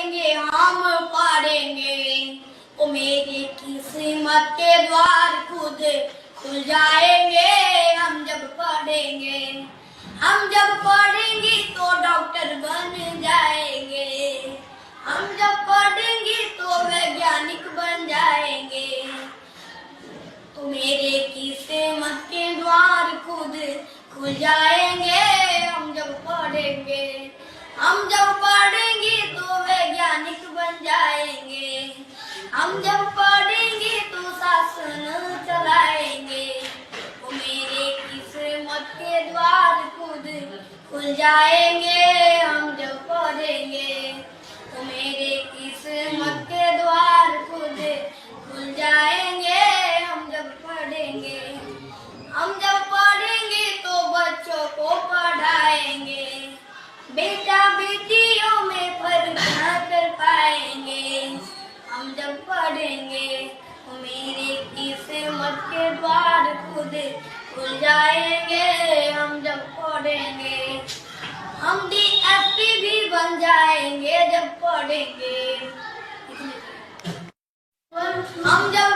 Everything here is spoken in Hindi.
पढ़ेंगे हम पढ़ेंगे। ओ मेरी किस्मत के द्वार खुद खुल जाएंगे हम जब पढ़ेंगे। हम जब पढ़ेंगे तो डॉक्टर बन जाएंगे। हम जब पढ़ेंगे तो वैज्ञानिक बन जाएंगे। तो मेरे किस्मत के द्वार खुद खुल जाएंगे हम जब पढ़ेंगे। हम जब पढ़ेंगे तो वैज्ञानिक बन जाएंगे। हम जब पढ़ेंगे तो शासन चलाएंगे। तो मेरे किस्मत के द्वार खुद खुल जाएंगे हम जब पढ़ेंगे। तो मेरे किस्मत के द्वार खुद खुल जाएंगे हम जब पढ़ेंगे। हम जब पढ़ेंगे तो बच्चों को पढ़ाएंगे। बेटा बेटियों में फर्क न कर पाएंगे हम जब पढ़ेंगे। तो मेरे किस्मत के द्वार खुद खुल जाएंगे हम जब पढ़ेंगे। हम DSP भी बन जाएंगे जब पढ़ेंगे। हम जब